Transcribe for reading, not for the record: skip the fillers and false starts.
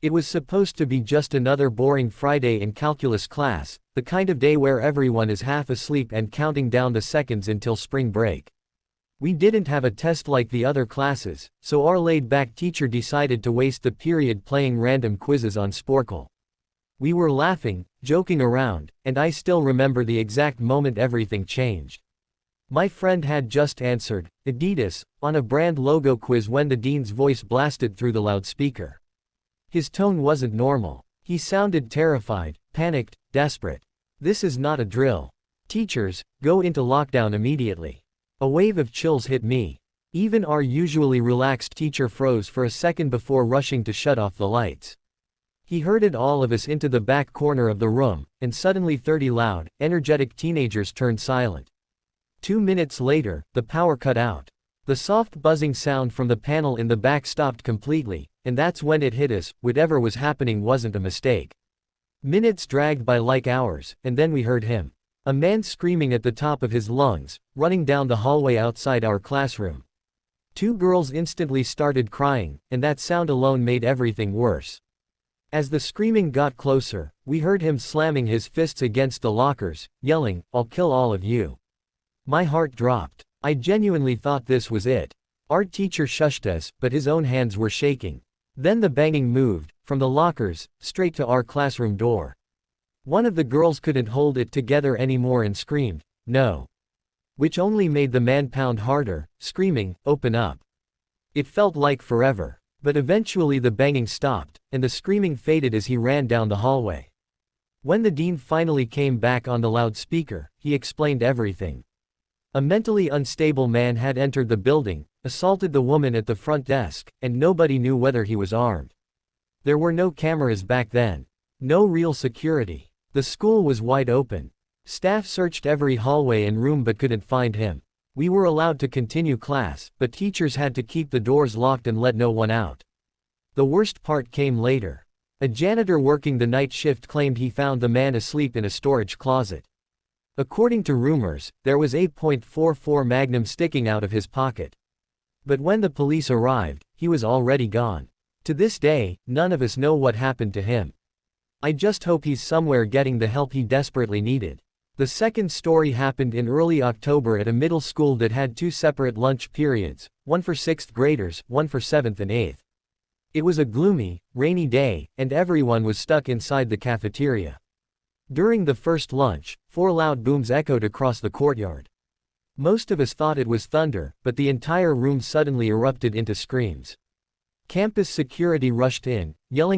It was supposed to be just another boring Friday in calculus class, the kind of day where everyone is half asleep and counting down the seconds until spring break. We didn't have a test like the other classes, so our laid-back teacher decided to waste the period playing random quizzes on Sporkle. We were laughing, joking around, and I still remember the exact moment everything changed. My friend had just answered, Adidas, on a brand logo quiz when the dean's voice blasted through the loudspeaker. His tone wasn't normal. He sounded terrified, panicked, desperate. This is not a drill. Teachers, go into lockdown immediately. A wave of chills hit me. Even our usually relaxed teacher froze for a second before rushing to shut off the lights. He herded all of us into the back corner of the room, and suddenly 30 loud, energetic teenagers turned silent. 2 minutes later, the power cut out. The soft buzzing sound from the panel in the back stopped completely, and that's when it hit us, whatever was happening wasn't a mistake. Minutes dragged by like hours, and then we heard him. A man screaming at the top of his lungs, running down the hallway outside our classroom. 2 girls instantly started crying, and that sound alone made everything worse. As the screaming got closer, we heard him slamming his fists against the lockers, yelling, "I'll kill all of you." My heart dropped. I genuinely thought this was it. Our teacher shushed us, but his own hands were shaking. Then the banging moved, from the lockers, straight to our classroom door. One of the girls couldn't hold it together anymore and screamed, "No." Which only made the man pound harder, screaming, "Open up." It felt like forever. But eventually the banging stopped, and the screaming faded as he ran down the hallway. When the dean finally came back on the loudspeaker, he explained everything. A mentally unstable man had entered the building, assaulted the woman at the front desk, and nobody knew whether he was armed. There were no cameras back then. No real security. The school was wide open. Staff searched every hallway and room but couldn't find him. We were allowed to continue class, but teachers had to keep the doors locked and let no one out. The worst part came later. A janitor working the night shift claimed he found the man asleep in a storage closet. According to rumors, there was a .44 Magnum sticking out of his pocket. But when the police arrived, he was already gone. To this day, none of us know what happened to him. I just hope he's somewhere getting the help he desperately needed. The second story happened in early October at a middle school that had 2 separate lunch periods, one for 6th graders, one for 7th and 8th. It was a gloomy, rainy day, and everyone was stuck inside the cafeteria. During the first lunch, 4 loud booms echoed across the courtyard. Most of us thought it was thunder, but the entire room suddenly erupted into screams. Campus security rushed in, yelling